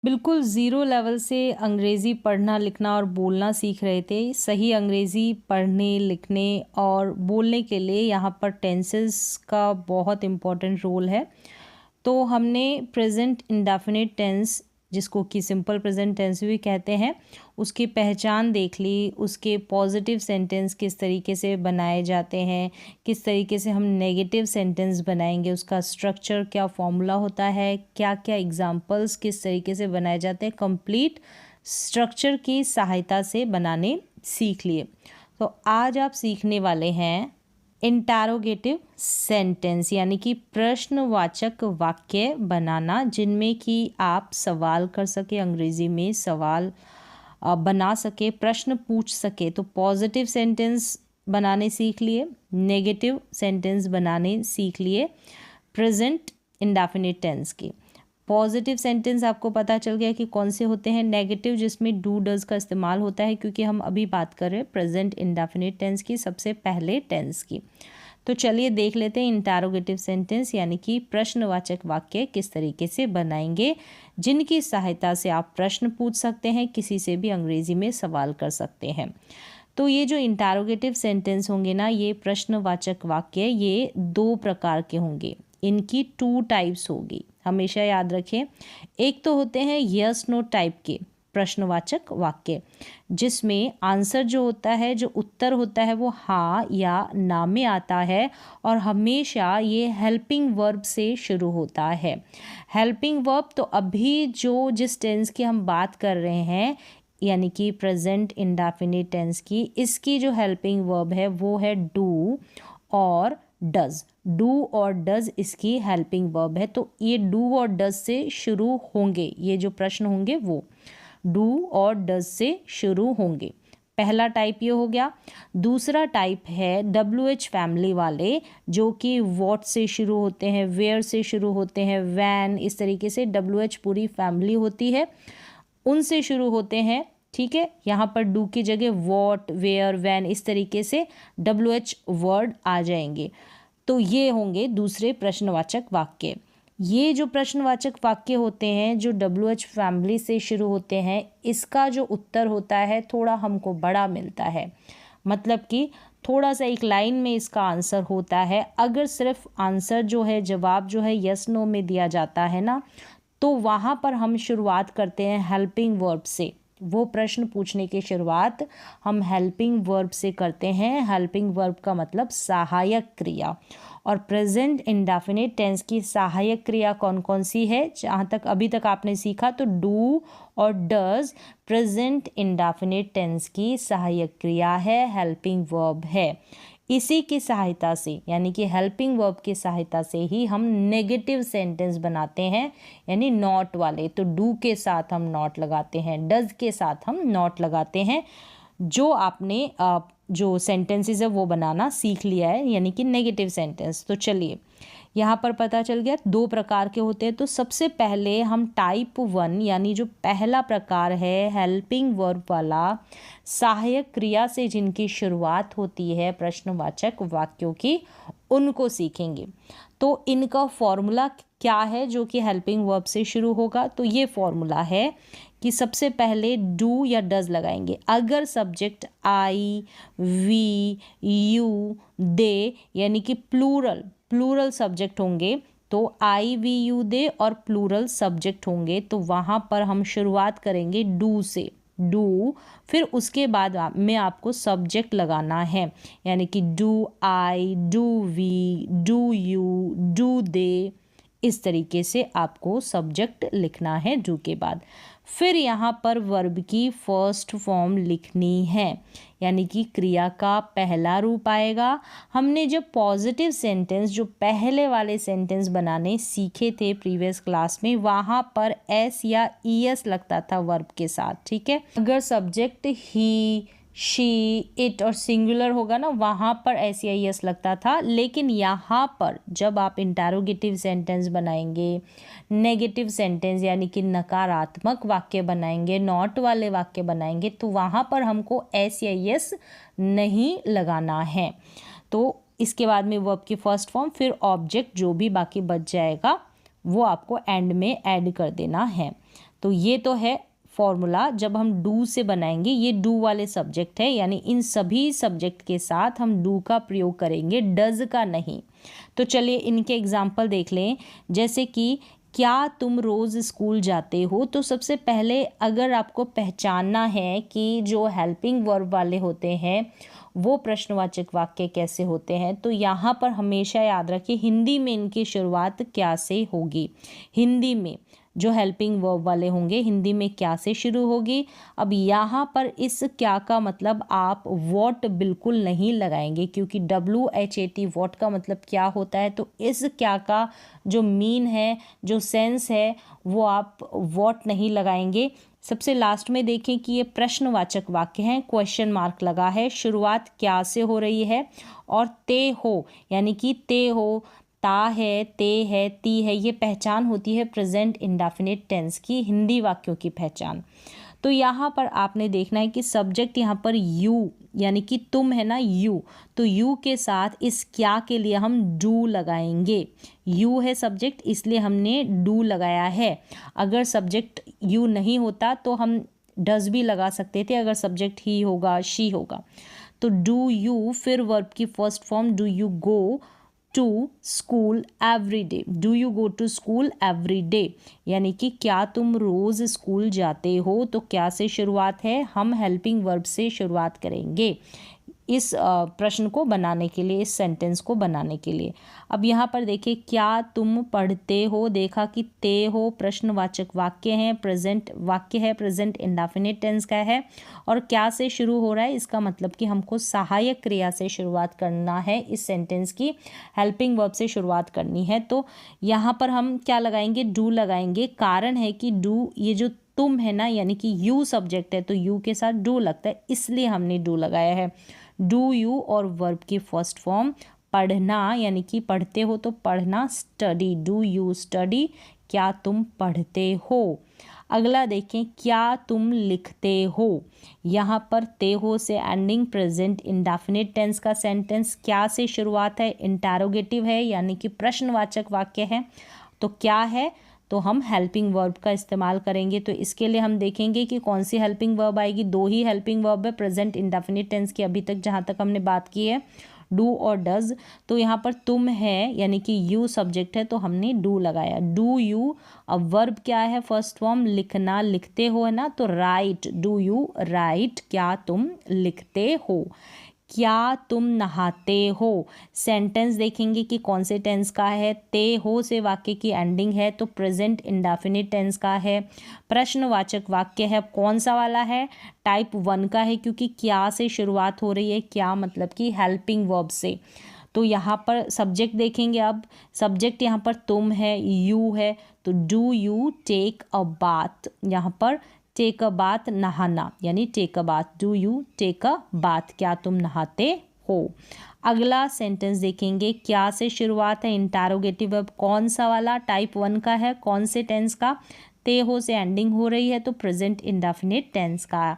बिल्कुल zero level से अंग्रेज़ी पढ़ना लिखना और बोलना सीख रहे थे। सही अंग्रेज़ी पढ़ने लिखने और बोलने के लिए यहाँ पर टेंसेस का बहुत इम्पोर्टेंट रोल है। तो हमने प्रेजेंट इंडेफिनिट टेंस, जिसको कि सिंपल प्रेजेंट टेंस भी कहते हैं, उसकी पहचान देख ली। उसके पॉजिटिव सेंटेंस किस तरीके से बनाए जाते हैं, किस तरीके से हम नेगेटिव सेंटेंस बनाएंगे, उसका स्ट्रक्चर क्या, फॉर्मूला होता है, क्या क्या एग्जाम्पल्स किस तरीके से बनाए जाते हैं, कंप्लीट स्ट्रक्चर की सहायता से बनाने सीख लिए। तो आज आप सीखने वाले हैं इंटरोगेटिव सेंटेंस, यानी कि प्रश्नवाचक वाक्य बनाना, जिनमें कि आप सवाल कर सके, अंग्रेजी में सवाल बना सके, प्रश्न पूछ सके। तो पॉजिटिव सेंटेंस बनाने सीख लिए, नेगेटिव सेंटेंस बनाने सीख लिए प्रेजेंट इंडेफिनिट टेंस की। पॉजिटिव सेंटेंस आपको पता चल गया कि कौन से होते हैं, नेगेटिव जिसमें डू डज का इस्तेमाल होता है, क्योंकि हम अभी बात कर रहे हैं प्रेजेंट इंडेफिनिट टेंस की, सबसे पहले टेंस की। तो चलिए देख लेते हैं इंटरोगेटिव सेंटेंस यानी कि प्रश्नवाचक वाक्य किस तरीके से बनाएंगे, जिनकी सहायता से आप प्रश्न पूछ सकते हैं, किसी से भी अंग्रेजी में सवाल कर सकते हैं। तो ये जो इंटरोगेटिव सेंटेंस होंगे ना, ये प्रश्नवाचक वाक्य, ये दो प्रकार के होंगे। इनकी 2 टाइप्स होगी, हमेशा याद रखें। एक तो होते हैं यस नो टाइप के प्रश्नवाचक वाक्य, जिसमें आंसर जो होता है, जो उत्तर होता है, वो हाँ या ना में आता है, और हमेशा ये हेल्पिंग वर्ब से शुरू होता है। हेल्पिंग वर्ब तो अभी जो जिस टेंस की हम बात कर रहे हैं, यानी कि प्रेजेंट इंडेफिनिट टेंस की, इसकी जो हेल्पिंग वर्ब है वो है डू और डज। डू और डज इसकी हेल्पिंग वर्ब है। तो ये डू और डज से शुरू होंगे, ये जो प्रश्न होंगे वो डू और डज से शुरू होंगे। पहला टाइप ये हो गया। दूसरा टाइप है WH फैमिली वाले, जो कि वॉट से शुरू होते हैं, वेयर से शुरू होते हैं, वैन, इस तरीके से WH पूरी फैमिली होती है, उनसे शुरू होते हैं। ठीक है, यहाँ पर डू की जगह वॉट, वेयर, वैन, इस तरीके से WH वर्ड आ जाएंगे। तो ये होंगे दूसरे प्रश्नवाचक वाक्य। ये जो प्रश्नवाचक वाक्य होते हैं, जो WH फैमिली से शुरू होते हैं, इसका जो उत्तर होता है थोड़ा हमको बड़ा मिलता है। मतलब कि थोड़ा सा एक लाइन में इसका आंसर होता है। अगर सिर्फ आंसर जो है, जवाब जो है यस नो में दिया जाता है ना, तो वहाँ पर हम शुरुआत करते हैं हेल्पिंग वर्ब से। वो प्रश्न पूछने की शुरुआत हम हेल्पिंग वर्ब से करते हैं। हेल्पिंग वर्ब का मतलब सहायक क्रिया। और प्रेजेंट इंडेफिनिट टेंस की सहायक क्रिया कौन कौन सी है, जहाँ तक अभी तक आपने सीखा, तो डू और डज प्रेजेंट इंडेफिनिट टेंस की सहायक क्रिया है, हेल्पिंग वर्ब है। इसी की सहायता से, यानी कि हेल्पिंग वर्ब की सहायता से ही हम नेगेटिव सेंटेंस बनाते हैं, यानी नॉट वाले। तो डू के साथ हम नॉट लगाते हैं, डज के साथ हम नॉट लगाते हैं। जो आपने जो सेंटेंसेस है वो बनाना सीख लिया है, यानी कि नेगेटिव सेंटेंस। तो चलिए यहाँ पर पता चल गया 2 प्रकार के होते हैं। तो सबसे पहले हम टाइप 1, यानी जो पहला प्रकार है हेल्पिंग वर्ब वाला, सहायक क्रिया से जिनकी शुरुआत होती है प्रश्नवाचक वाक्यों की, उनको सीखेंगे। तो इनका फॉर्मूला क्या है जो कि हेल्पिंग वर्ब से शुरू होगा? तो ये फॉर्मूला है कि सबसे पहले डू या डज लगाएंगे। अगर सब्जेक्ट आई, वी, यू, दे, यानी कि प्लूरल सब्जेक्ट होंगे, तो आई, वी, यू, दे और प्लूरल सब्जेक्ट होंगे, तो वहाँ पर हम शुरुआत करेंगे डू से। डू, फिर उसके बाद में आपको सब्जेक्ट लगाना है, यानी कि do I, do we, do you, do they, इस तरीके से आपको सब्जेक्ट लिखना है डू के बाद। फिर यहाँ पर वर्ब की फर्स्ट फॉर्म लिखनी है, यानी कि क्रिया का पहला रूप आएगा। हमने जब पॉजिटिव सेंटेंस, जो पहले वाले सेंटेंस बनाने सीखे थे प्रीवियस क्लास में, वहाँ पर एस या ईएस लगता था वर्ब के साथ। ठीक है, अगर सब्जेक्ट ही, शी, इट और सिंगुलर होगा ना, वहाँ पर एस या ईएस लगता था। लेकिन यहाँ पर जब आप इंटरोगेटिव सेंटेंस बनाएंगे, नेगेटिव सेंटेंस यानी कि नकारात्मक वाक्य बनाएंगे, नॉट वाले वाक्य बनाएंगे, तो वहाँ पर हमको एस या ईएस नहीं लगाना है। तो इसके बाद में वर्ब की फर्स्ट फॉर्म, फिर ऑब्जेक्ट जो भी बाकी बच जाएगा वो आपको एंड में ऐड कर देना है। तो ये तो है फॉर्मूला जब हम डू से बनाएंगे। ये डू वाले सब्जेक्ट है, यानी इन सभी सब्जेक्ट के साथ हम डू का प्रयोग करेंगे, डज का नहीं। तो चलिए इनके एग्जाम्पल देख लें। जैसे कि क्या तुम रोज़ स्कूल जाते हो, तो सबसे पहले अगर आपको पहचानना है कि जो हेल्पिंग वर्ब वाले होते हैं वो प्रश्नवाचक वाक्य कैसे होते हैं, तो यहाँ पर हमेशा याद रखिए हिंदी में इनकी शुरुआत क्या से होगी। हिंदी में जो हेल्पिंग वर्ब वाले होंगे हिंदी में क्या से शुरू होगी। अब यहाँ पर इस क्या का मतलब आप वॉट बिल्कुल नहीं लगाएंगे, क्योंकि WHAT वॉट का मतलब क्या होता है, तो इस क्या का जो मीन है, जो सेंस है, वो आप वॉट नहीं लगाएंगे। सबसे लास्ट में देखें कि ये प्रश्नवाचक वाक्य हैं, क्वेश्चन मार्क लगा है, शुरुआत क्या से हो रही है, और ते हो यानी कि ते हो, ता है, ते है, ती है, ये पहचान होती है प्रेजेंट इंडेफिनिट टेंस की, हिंदी वाक्यों की पहचान। तो यहाँ पर आपने देखना है कि सब्जेक्ट यहाँ पर यू यानी कि तुम है ना, यू, तो यू के साथ इस क्या के लिए हम डू लगाएंगे। यू है सब्जेक्ट, इसलिए हमने डू लगाया है। अगर सब्जेक्ट यू नहीं होता तो हम डज भी लगा सकते थे, अगर सब्जेक्ट ही होगा, शी होगा। तो डू यू, फिर वर्ब की first form do you go to school every day. Do you go to school every day यानी कि क्या तुम रोज़ स्कूल जाते हो, तो क्या से शुरुआत है, हम हेल्पिंग वर्ब से शुरुआत करेंगे इस प्रश्न को बनाने के लिए, इस सेंटेंस को बनाने के लिए। अब यहाँ पर देखिए क्या तुम पढ़ते हो, देखा कि ते हो प्रश्नवाचक वाक्य है, प्रेजेंट वाक्य है, प्रेजेंट इंडेफिनिट टेंस का है, और क्या से शुरू हो रहा है, इसका मतलब कि हमको सहायक क्रिया से शुरुआत करना है, इस सेंटेंस की हेल्पिंग वर्ब से शुरुआत करनी है। तो यहाँ पर हम क्या लगाएंगे, डू लगाएंगे। कारण है कि डू, ये जो तुम है ना यानी कि यू सब्जेक्ट है, तो यू के साथ डू लगता है, इसलिए हमने डू लगाया है। डू यू और वर्ब की फर्स्ट फॉर्म पढ़ना यानी कि पढ़ते हो तो पढ़ना, स्टडी, डू यू स्टडी, क्या तुम पढ़ते हो। अगला देखें, क्या तुम लिखते हो। यहाँ पर ते हो से एंडिंग प्रेजेंट इंडेफिनिट टेंस का सेंटेंस, क्या से शुरुआत है, इंटरोगेटिव है यानी कि प्रश्नवाचक वाक्य है, तो क्या है, तो हम हेल्पिंग वर्ब का इस्तेमाल करेंगे। तो इसके लिए हम देखेंगे कि कौन सी हेल्पिंग वर्ब आएगी। दो ही हेल्पिंग वर्ब है प्रेजेंट इंडेफिनिट टेंस की, अभी तक जहाँ तक हमने बात की है, डू और डज। तो यहाँ पर तुम है यानी कि यू सब्जेक्ट है, तो हमने डू लगाया, डू यू। अब वर्ब क्या है, फर्स्ट फॉर्म लिखना, लिखते हो है ना, तो राइट, डू यू राइट, क्या तुम लिखते हो। क्या तुम नहाते हो, सेंटेंस देखेंगे कि कौन से टेंस का है, ते हो से वाक्य की एंडिंग है, तो प्रेजेंट इंडेफिनिट टेंस का है। प्रश्नवाचक वाक्य है, कौन सा वाला है, टाइप 1 का है, क्योंकि क्या से शुरुआत हो रही है, क्या मतलब कि हेल्पिंग वर्ब से। तो यहाँ पर सब्जेक्ट देखेंगे, अब सब्जेक्ट यहाँ पर तुम है, यू है, तो do you take a bath, यहाँ पर टेक अ बाथ नहाना यानी take a bath, do you take a bath, क्या तुम नहाते हो। अगला सेंटेंस देखेंगे, क्या से शुरुआत है, इंटरोगेटिव वर्ब, कौन सा वाला, टाइप 1 का है, कौन से टेंस का, ते हो से एंडिंग हो रही है, तो प्रेजेंट इंडेफिनिट टेंस का।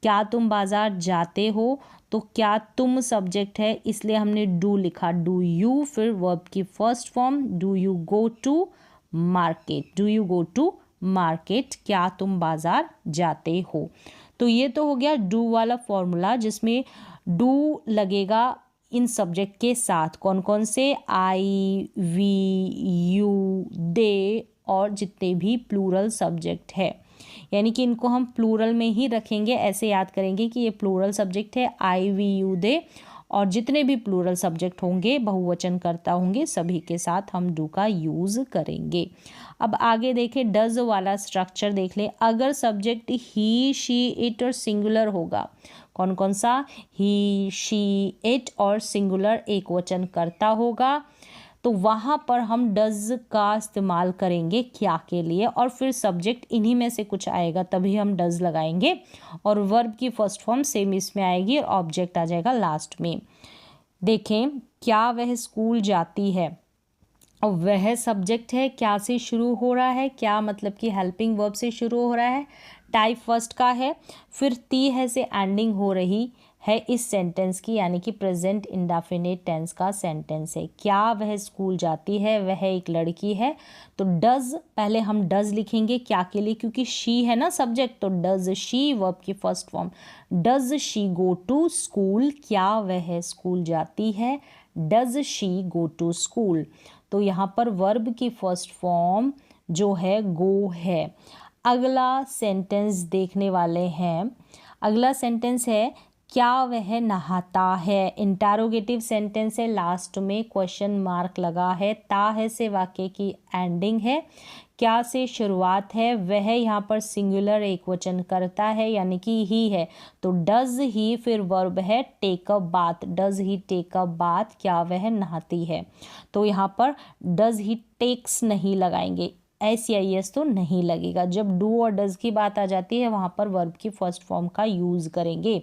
क्या तुम बाजार जाते हो, तो क्या तुम सब्जेक्ट है, इसलिए हमने डू लिखा, डू यू, फिर वर्ब की first form do you go to market, do you go to market, क्या तुम बाजार जाते हो। तो ये तो हो गया डू वाला फॉर्मूला, जिसमें डू लगेगा इन सब्जेक्ट के साथ, कौन कौन से, आई, वी, यू, दे और जितने भी प्लूरल सब्जेक्ट है, यानी कि इनको हम प्लूरल में ही रखेंगे। ऐसे याद करेंगे कि ये प्लूरल सब्जेक्ट है, आई, वी, यू, दे, और जितने भी प्लूरल सब्जेक्ट होंगे, बहुवचन करता होंगे, सभी के साथ हम डू का यूज़ करेंगे। अब आगे देखें, डज वाला स्ट्रक्चर देख लें। अगर सब्जेक्ट ही, शी, इट और सिंगुलर होगा, कौन कौन सा, ही, शी, इट और सिंगुलर एक वचन करता होगा, तो वहाँ पर हम डज का इस्तेमाल करेंगे क्या के लिए, और फिर सब्जेक्ट इन्हीं में से कुछ आएगा तभी हम डज लगाएंगे, और वर्ब की फर्स्ट फॉर्म सेम इसमें आएगी और ऑब्जेक्ट आ जाएगा लास्ट में। देखें, क्या वह स्कूल जाती है, और वह सब्जेक्ट है, क्या से शुरू हो रहा है, क्या मतलब कि हेल्पिंग वर्ब से शुरू हो रहा है, टाइप फर्स्ट का है, फिर ती है से एंडिंग हो रही है इस सेंटेंस की, यानी कि प्रेजेंट इंडेफिनिट टेंस का सेंटेंस है। क्या वह स्कूल जाती है, वह एक लड़की है। तो डज, पहले हम डज लिखेंगे क्या के लिए, क्योंकि शी है ना सब्जेक्ट, तो डज शी वर्ब की first form. Does she go to school, क्या वह स्कूल जाती है। Does she go to school, तो यहाँ पर वर्ब की फर्स्ट फॉर्म जो है गो है। अगला सेंटेंस देखने वाले हैं। अगला सेंटेंस है क्या वह नहाता है। इंटरोगेटिव सेंटेंस है, लास्ट में क्वेश्चन मार्क लगा है। ता है से वाक्य की एंडिंग है। क्या से शुरुआत है। वह यहाँ पर सिंगुलर एक वचन करता है, यानी कि ही है, तो डज ही, फिर वर्ब है take a bath. Does he take a bath, क्या वह नहाती है। तो यहाँ पर डज ही टेक्स नहीं लगाएंगे, SEIS तो नहीं लगेगा। जब डू और डज की बात आ जाती है वहाँ पर वर्ब की फर्स्ट फॉर्म का यूज़ करेंगे।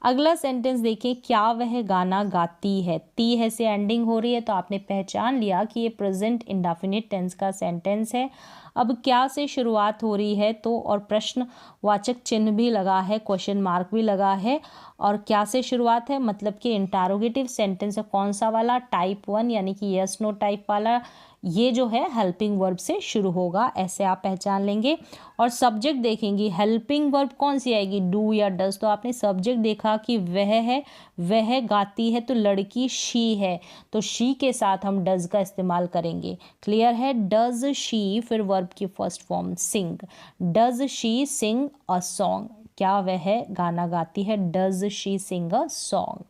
अगला सेंटेंस देखिए, क्या वह गाना गाती है। ती है से एंडिंग हो रही है, तो आपने पहचान लिया कि ये प्रेजेंट इंडेफिनिट टेंस का सेंटेंस है। अब क्या से शुरुआत हो रही है, तो और प्रश्नवाचक चिन्ह भी लगा है, क्वेश्चन मार्क भी लगा है। और क्या से शुरुआत है, मतलब कि इंटरोगेटिव सेंटेंस है। कौन सा वाला, टाइप 1, यानी कि यस नो टाइप वाला। ये जो है हेल्पिंग वर्ब से शुरू होगा, ऐसे आप पहचान लेंगे। और सब्जेक्ट देखेंगे, हेल्पिंग वर्ब कौन सी आएगी, डू या डज। तो आपने सब्जेक्ट देखा कि वह है, वह गाती है, तो लड़की शी है, तो शी के साथ हम डज का इस्तेमाल करेंगे। क्लियर है। डज शी, फिर वर्ब की first form sing. Does she sing a song, क्या वह गाना गाती है। Does she sing a song.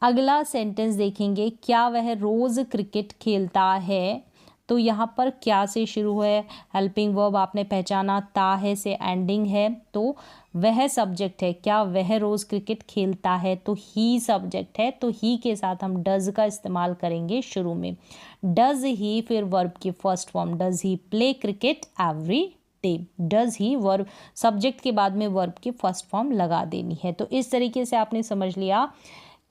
अगला सेंटेंस देखेंगे, क्या वह रोज क्रिकेट खेलता है। तो यहाँ पर क्या से शुरू है, हेल्पिंग वर्ब आपने पहचाना, ता है से एंडिंग है, तो वह सब्जेक्ट है। क्या वह रोज क्रिकेट खेलता है, तो ही सब्जेक्ट है, तो ही के साथ हम डज का इस्तेमाल करेंगे शुरू में। डज ही, फिर वर्ब की first form. Does he play cricket every day. Does he verb, subject के बाद में वर्ब की फर्स्ट फॉर्म लगा देनी है। तो इस तरीके से आपने समझ लिया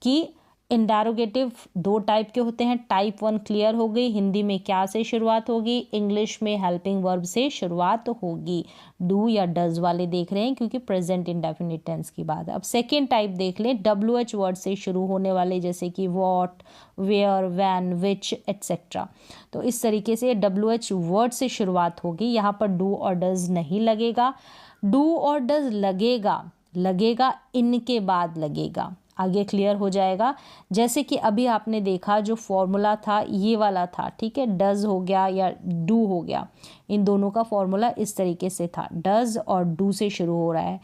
कि इंटरोगेटिव दो टाइप के होते हैं। टाइप 1 क्लियर हो गई, हिंदी में क्या से शुरुआत होगी, इंग्लिश में हेल्पिंग वर्ब से शुरुआत होगी। डू या डज वाले देख रहे हैं क्योंकि प्रेजेंट इंडेफिनिट टेंस की बात है। अब सेकेंड टाइप देख लें, WH वर्ड से शुरू होने वाले, जैसे कि what, where, when, which etcetera. तो इस तरीके से WH वर्ड से शुरुआत होगी। यहाँ पर डू और डज नहीं लगेगा। डू और डज लगेगा इनके बाद लगेगा, आगे क्लियर हो जाएगा। जैसे कि अभी आपने देखा जो फॉर्मूला था ये वाला था, ठीक है, डज हो गया या डू हो गया, इन दोनों का फॉर्मूला इस तरीके से था, डज और डू से शुरू हो रहा है।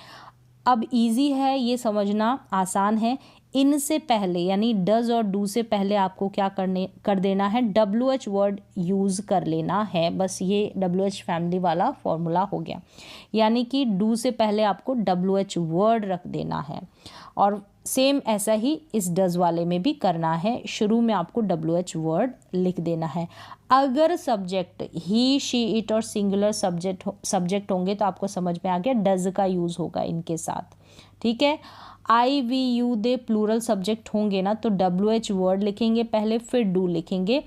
अब इजी है ये समझना, आसान है। इनसे पहले यानी डज और डू से पहले आपको क्या कर देना है, WH वर्ड यूज़ कर लेना है। बस ये WH फैमिली वाला फॉर्मूला हो गया, यानी कि डू से पहले आपको WH वर्ड रख देना है। और सेम ऐसा ही इस डज वाले में भी करना है, शुरू में आपको WH वर्ड लिख देना है। अगर सब्जेक्ट ही, शी, इट और सिंगुलर सब्जेक्ट होंगे तो आपको समझ में आ गया डज का यूज़ होगा इनके साथ, ठीक है। I, we, you, they plural subject होंगे ना, तो WH वर्ड लिखेंगे पहले, फिर डू लिखेंगे।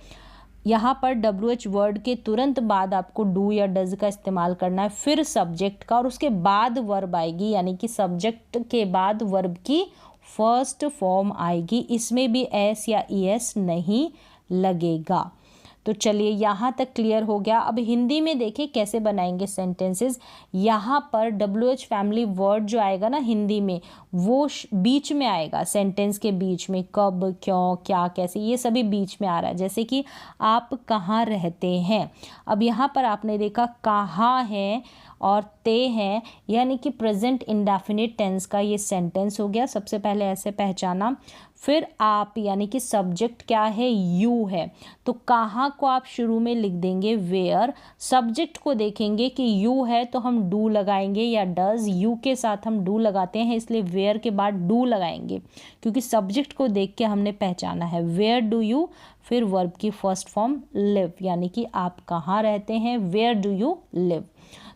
यहाँ पर WH वर्ड के तुरंत बाद आपको डू या डज का इस्तेमाल करना है, फिर सब्जेक्ट का, और उसके बाद वर्ब आएगी, यानी कि सब्जेक्ट के बाद वर्ब की फर्स्ट फॉर्म आएगी। इसमें भी एस या ES नहीं लगेगा। तो चलिए यहाँ तक क्लियर हो गया। अब हिंदी में देखिए कैसे बनाएंगे सेंटेंसेस। यहाँ पर WH फैमिली वर्ड जो आएगा ना हिंदी में, वो बीच में आएगा, सेंटेंस के बीच में। कब, क्यों, क्या, कैसे, ये सभी बीच में आ रहा है। जैसे कि आप कहाँ रहते हैं, अब यहाँ पर आपने देखा कहाँ है और ते हैं, यानी कि प्रेजेंट इंडेफिनिट टेंस का ये सेंटेंस हो गया। सबसे पहले ऐसे पहचाना। फिर आप, यानी कि सब्जेक्ट क्या है, यू है, तो कहाँ को आप शुरू में लिख देंगे वेयर। सब्जेक्ट को देखेंगे कि यू है तो हम डू लगाएंगे या डज, यू के साथ हम डू लगाते हैं इसलिए वेयर के बाद डू लगाएंगे, क्योंकि सब्जेक्ट को देख के हमने पहचाना है। वेयर डू यू, फिर वर्ब की फर्स्ट फॉर्म लिव, यानी कि आप कहाँ रहते हैं, वेयर डू यू लिव।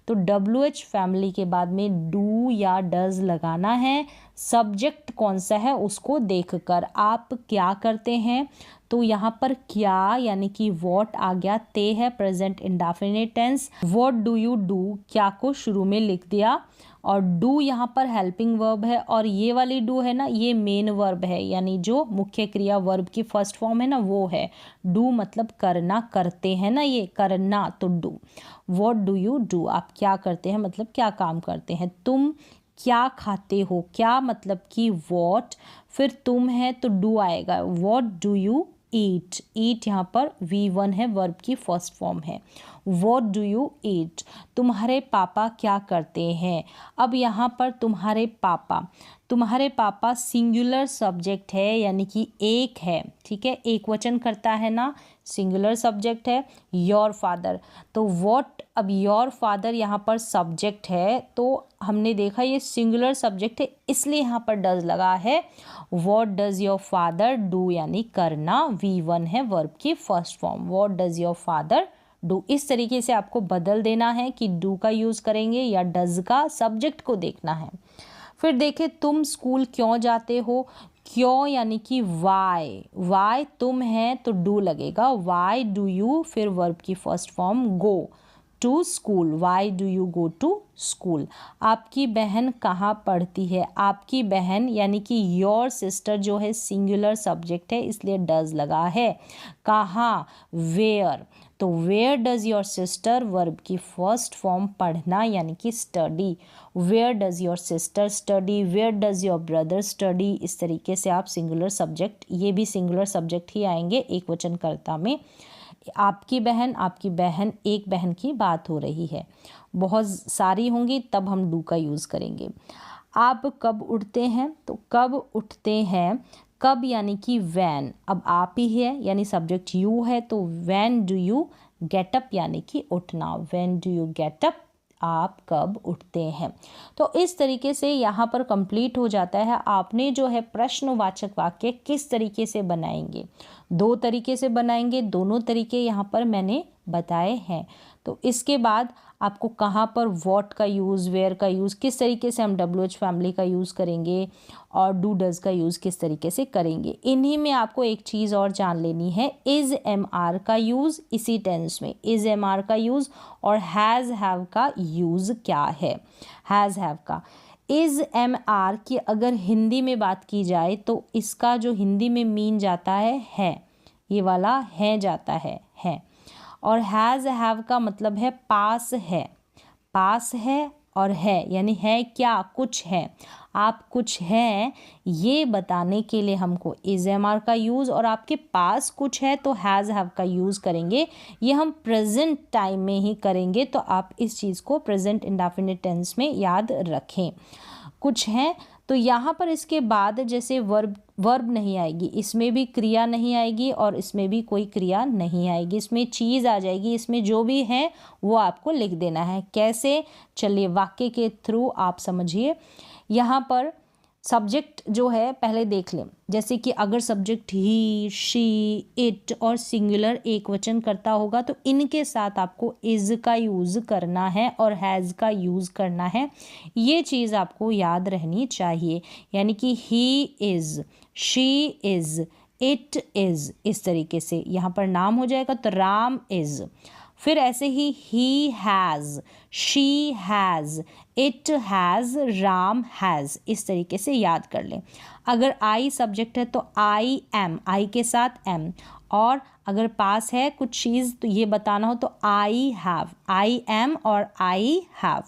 तो WH फैमिली के बाद में डू या डज लगाना है। सब्जेक्ट कौन सा है उसको देखकर, आप क्या करते हैं, तो यहाँ पर क्या यानी कि वॉट आ गया, ते है present indefinite tense, what do you do क्या को शुरू में लिख दिया, और डू यहाँ पर हेल्पिंग वर्ब है, और ये वाली डू है ना ये मेन वर्ब है, यानी जो मुख्य क्रिया वर्ब की फर्स्ट फॉर्म है ना वो है डू, मतलब करना, करते हैं ना, ये करना तो do. What do you do आप क्या करते हैं मतलब क्या काम करते हैं। तुम क्या खाते हो, क्या मतलब कि व्हाट, फिर तुम है तो डू आएगा, व्हाट डू यू ईट, ईट यहाँ पर V1 है, वर्ब की फर्स्ट फॉर्म है। व्हाट डू यू ईट, तुम्हारे पापा क्या करते हैं। अब यहाँ पर तुम्हारे पापा सिंगुलर सब्जेक्ट है, यानी कि एक है, ठीक है, एक वचन करता है ना, सिंगुलर सब्जेक्ट है। योर फादर, तो व्हाट, अब योर फादर यहाँ पर सब्जेक्ट है, तो हमने देखा ये सिंगुलर सब्जेक्ट है इसलिए यहाँ पर डज लगा है। What does your father do यानी करना, V1 है वर्ब की first form, what does your father do. इस तरीके से आपको बदल देना है कि डू का यूज़ करेंगे या डज का, सब्जेक्ट को देखना है। फिर देखें तुम स्कूल क्यों जाते हो, क्यों यानी कि वाई तुम है तो डू लगेगा, वाई डू यू फिर वर्ब की first form go to school, why do you go to school. आपकी बहन कहाँ पढ़ती है, आपकी बहन यानी कि योर सिस्टर जो है सिंगुलर सब्जेक्ट है इसलिए डज लगा है। कहाँ, वेयर, तो where does your sister verb की फर्स्ट फॉर्म पढ़ना यानी कि study, where does your sister study, where does your brother study. इस तरीके से आप सिंगुलर सब्जेक्ट, ये भी सिंगुलर सब्जेक्ट ही आएंगे एक वचनकर्ता में। आपकी बहन, एक बहन की बात हो रही है, बहुत सारी होंगी तब हम डू का यूज़ करेंगे। आप कब उठते हैं, तो कब उठते हैं, कब यानी कि वैन, अब आप ही है यानी सब्जेक्ट यू है, तो when do you get up यानी कि उठना, when do you get up, आप कब उठते हैं। तो इस तरीके से यहाँ पर कंप्लीट हो जाता है। आपने जो है प्रश्नवाचक वाक्य किस तरीके से बनाएंगे, दो तरीके से बनाएंगे, दोनों तरीके यहाँ पर मैंने बताए हैं। तो इसके बाद आपको कहाँ पर व्हाट का यूज़, वेयर का यूज़, किस तरीके से हम WH फैमिली का यूज़ करेंगे और डू डज का यूज़ किस तरीके से करेंगे। इन्हीं में आपको एक चीज़ और जान लेनी है, इज़ MR का यूज़, इसी टेंस में इज़ MR का यूज़ और हैज़ हैव का यूज़ क्या है। हैज़ हैव का इज़ MR की अगर हिंदी में बात की जाए तो इसका जो हिंदी में मीन जाता है, ये वाला है जाता है। और हैज़ हैव का मतलब है पास है और है यानी है क्या, कुछ है, आप कुछ हैं ये बताने के लिए हमको इज़ MR का यूज़, और आपके पास कुछ है तो हैज़ हैव का यूज़ करेंगे। ये हम प्रेजेंट टाइम में ही करेंगे, तो आप इस चीज़ को प्रेजेंट इंडेफिनिट टेंस में याद रखें। कुछ है तो यहाँ पर इसके बाद जैसे वर्ब नहीं आएगी, इसमें भी क्रिया नहीं आएगी और इसमें भी कोई क्रिया नहीं आएगी, इसमें चीज़ आ जाएगी। इसमें जो भी है वो आपको लिख देना है। कैसे, चलिए वाक्य के थ्रू आप समझिए। यहाँ पर सब्जेक्ट जो है पहले देख लें, जैसे कि अगर सब्जेक्ट ही, शी, इट और सिंगुलर एक वचन करता होगा तो इनके साथ आपको इज़ का यूज़ करना है और हैज़ का यूज़ करना है। ये चीज़ आपको याद रहनी चाहिए, यानी कि he is, she is, it is, इस तरीके से यहाँ पर नाम हो जाएगा तो राम इज़। फिर ऐसे he has, she has, it has, Ram has, इस तरीके से याद कर लें। अगर आई सब्जेक्ट है तो आई एम, आई के साथ एम, और अगर पास है कुछ चीज़ तो ये बताना हो तो आई हैव, आई एम और आई हैव।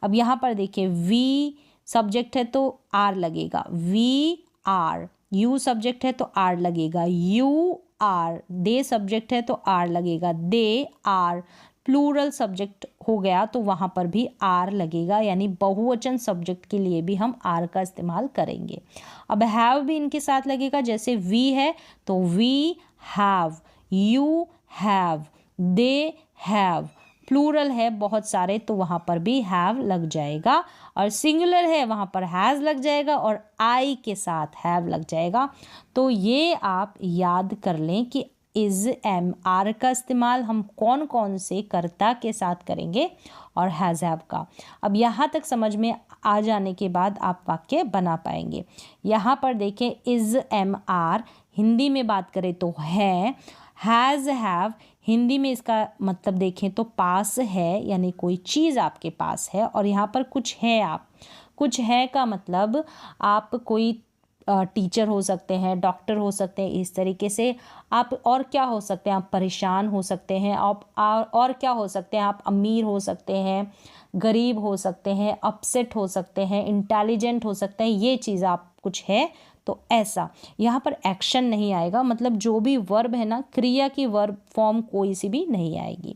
अब यहाँ पर देखिए वी सब्जेक्ट है तो आर लगेगा, वी आर, यू सब्जेक्ट है तो आर लगेगा, यू आर, दे सब्जेक्ट है तो आर लगेगा, दे आर, प्लूरल सब्जेक्ट हो गया तो वहाँ पर भी आर लगेगा, यानी बहुवचन सब्जेक्ट के लिए भी हम आर का इस्तेमाल करेंगे। अब हैव भी इनके साथ लगेगा, जैसे वी है तो we have, you have, they have, plural है बहुत सारे तो वहाँ पर भी हैव लग जाएगा, और सिंगुलर है वहाँ पर हैज़ लग जाएगा और आई के साथ हैव लग जाएगा। तो ये आप याद कर लें कि इज़ MR का इस्तेमाल हम कौन कौन से कर्ता के साथ करेंगे और हैज़ हैव का। अब यहाँ तक समझ में आ जाने के बाद आप वाक्य बना पाएंगे। यहाँ पर देखें इज़ MR हिंदी में बात करें तो है। हैज़ हैव हिंदी में इसका मतलब देखें तो पास है, यानी कोई चीज़ आपके पास है, और यहाँ पर कुछ है आप, कुछ है का मतलब आप कोई टीचर हो सकते हैं, डॉक्टर हो सकते हैं, इस तरीके से आप और क्या हो सकते हैं, आप परेशान हो सकते हैं, आप और क्या हो सकते हैं, आप अमीर हो सकते हैं, गरीब हो सकते हैं, अपसेट हो सकते हैं, इंटेलिजेंट हो सकते हैं, ये चीज़ आप कुछ है तो ऐसा। यहाँ पर एक्शन नहीं आएगा, मतलब जो भी वर्ब है ना, क्रिया की वर्ब फॉर्म कोई सी भी नहीं आएगी।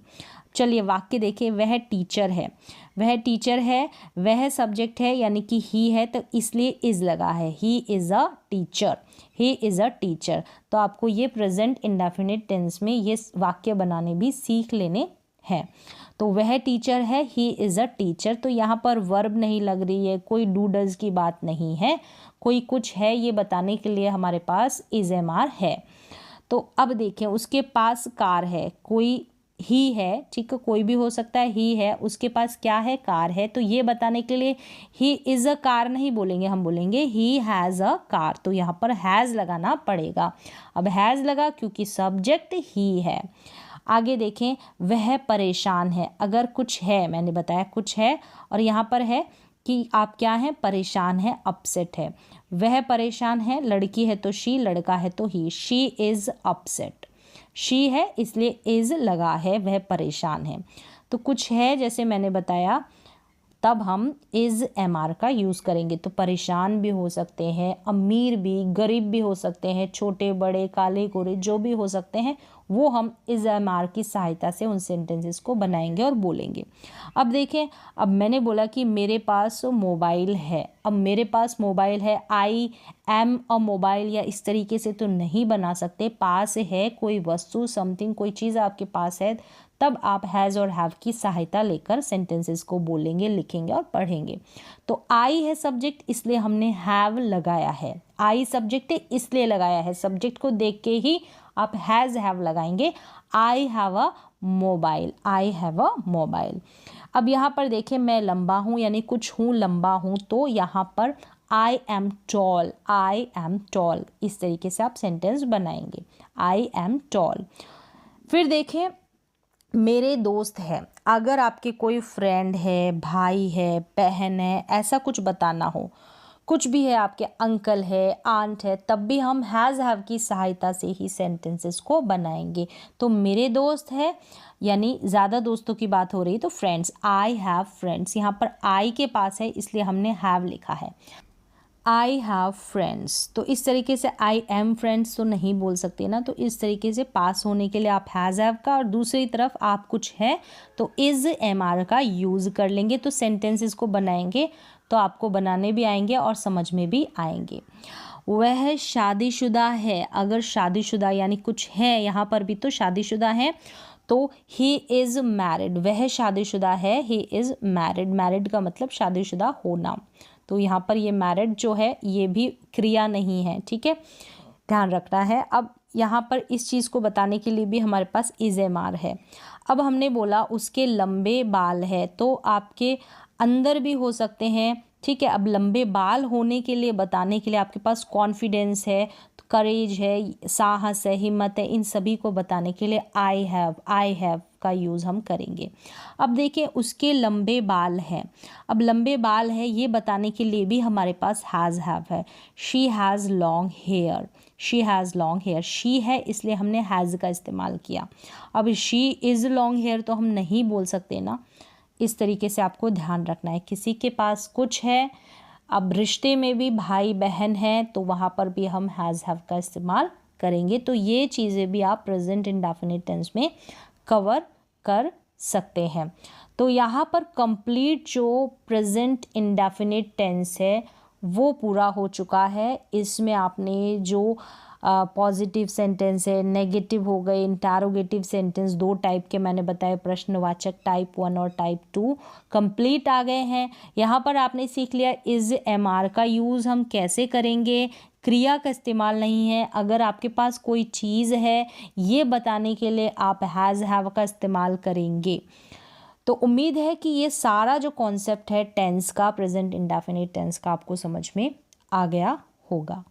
चलिए वाक्य देखिए, वह टीचर है, वह टीचर है, वह सब्जेक्ट है यानी कि ही है, तो इसलिए इज लगा है, he is a teacher, he is a teacher. तो आपको ये प्रेजेंट इंडेफिनिट टेंस में ये वाक्य बनाने भी सीख लेने हैं। तो वह टीचर है, ही इज़ अ टीचर, तो यहाँ पर वर्ब नहीं लग रही है, कोई डू डज की बात नहीं है, कोई कुछ है ये बताने के लिए हमारे पास इज एम आर है। तो अब देखें, उसके पास कार है, कोई ही है, ठीक है, कोई भी हो सकता है, ही है, उसके पास क्या है, कार है, तो ये बताने के लिए ही इज़ अ कार नहीं बोलेंगे, हम बोलेंगे ही हैज़ अ कार, तो यहाँ पर हैज़ लगाना पड़ेगा। अब हैज़ लगा क्योंकि सब्जेक्ट ही है। आगे देखें, वह परेशान है, अगर कुछ है, मैंने बताया कुछ है, और यहाँ पर है कि आप क्या हैं, परेशान है, अपसेट है। वह परेशान है, लड़की है तो शी, लड़का है तो ही, शी इज़ अपसेट, शी है इसलिए इज़ लगा है, वह परेशान है। तो कुछ है जैसे मैंने बताया, तब हम इज़ एम आर का यूज़ करेंगे। तो परेशान भी हो सकते हैं, अमीर भी, गरीब भी हो सकते हैं, छोटे बड़े, काले गोरे जो भी हो सकते हैं, वो हम इज़ एम आर की सहायता से उन सेंटेंसेस को बनाएंगे और बोलेंगे। अब देखें, अब मैंने बोला कि मेरे पास मोबाइल है, अब मेरे पास मोबाइल है, आई एम अ मोबाइल, या इस तरीके से तो नहीं बना सकते। पास है कोई वस्तु, समथिंग, कोई चीज़ आपके पास है, तब आप हैज़ और हैव की सहायता लेकर सेंटेंसेस को बोलेंगे, लिखेंगे और पढ़ेंगे। तो आई है सब्जेक्ट, इसलिए हमने हैव लगाया है, आई सब्जेक्ट है इसलिए लगाया है, सब्जेक्ट को देख के ही आप हैज़ हैव लगाएंगे। I have a mobile, I have a mobile. अब यहाँ पर देखें, मैं लंबा हूँ यानी कुछ हूँ, लंबा हूँ, तो यहाँ पर I am tall, I am tall, इस तरीके से आप सेंटेंस बनाएंगे, आई एम टॉल। फिर देखें, मेरे दोस्त है, अगर आपके कोई फ्रेंड है, भाई है, बहन है, ऐसा कुछ बताना हो, कुछ भी है, आपके अंकल है, आंट है, तब भी हम हैज़ हैव की सहायता से ही सेंटेंसेस को बनाएंगे। तो मेरे दोस्त है यानी ज़्यादा दोस्तों की बात हो रही है, तो फ्रेंड्स, आई हैव फ्रेंड्स, यहाँ पर आई के पास है इसलिए हमने हैव लिखा है, आई हैव फ्रेंड्स। तो इस तरीके से आई एम फ्रेंड्स तो नहीं बोल सकते ना, तो इस तरीके से पास होने के लिए आप हैज़ हैव का, और दूसरी तरफ आप कुछ है तो इज़ एम आर का यूज़ कर लेंगे, तो सेंटेंसेस को बनाएंगे तो आपको बनाने भी आएंगे और समझ में भी आएंगे। वह शादीशुदा है, अगर शादीशुदा यानी कुछ है, यहाँ पर भी तो शादीशुदा है, तो ही इज़ मैरिड, वह शादीशुदा है, ही इज़ मैरिड, मैरिड का मतलब शादीशुदा होना, तो यहाँ पर ये मैरिड जो है ये भी क्रिया नहीं है, ठीक है, ध्यान रखना है। अब यहाँ पर इस चीज़ को बताने के लिए भी हमारे पास इज़ एम आर है। अब हमने बोला उसके लंबे बाल है, तो आपके अंदर भी हो सकते हैं, ठीक है। अब लंबे बाल होने के लिए बताने के लिए आपके पास कॉन्फिडेंस है, करेज है, साहस है, हिम्मत है, इन सभी को बताने के लिए आई हैव का यूज़ हम करेंगे। अब देखिए, उसके लंबे बाल हैं, अब लंबे बाल है ये बताने के लिए भी हमारे पास हैज़ हैव है। She has long hair, she has long hair, she है इसलिए हमने हैज़ का इस्तेमाल किया। अब शी इज़ लॉन्ग हेयर तो हम नहीं बोल सकते ना, इस तरीके से आपको ध्यान रखना है। किसी के पास कुछ है, अब रिश्ते में भी भाई बहन हैं तो वहाँ पर भी हम हैज़ हैव का इस्तेमाल करेंगे। तो ये चीज़ें भी आप प्रेजेंट इंडेफिनिट टेंस में कवर कर सकते हैं। तो यहाँ पर कंप्लीट जो प्रेजेंट इंडेफिनिट टेंस है वो पूरा हो चुका है। इसमें आपने जो पॉजिटिव सेंटेंस है, नेगेटिव हो गए, इंटरोगेटिव सेंटेंस, दो टाइप के मैंने बताए, प्रश्नवाचक टाइप 1 और टाइप 2 कंप्लीट आ गए हैं। यहाँ पर आपने सीख लिया इज़ एम आर का यूज़ हम कैसे करेंगे, क्रिया का इस्तेमाल नहीं है। अगर आपके पास कोई चीज़ है ये बताने के लिए आप हैज़ हैव का इस्तेमाल करेंगे। तो उम्मीद है कि ये सारा जो कॉन्सेप्ट है टेंस का, प्रेजेंट इंडेफिनिट टेंस का, आपको समझ में आ गया होगा।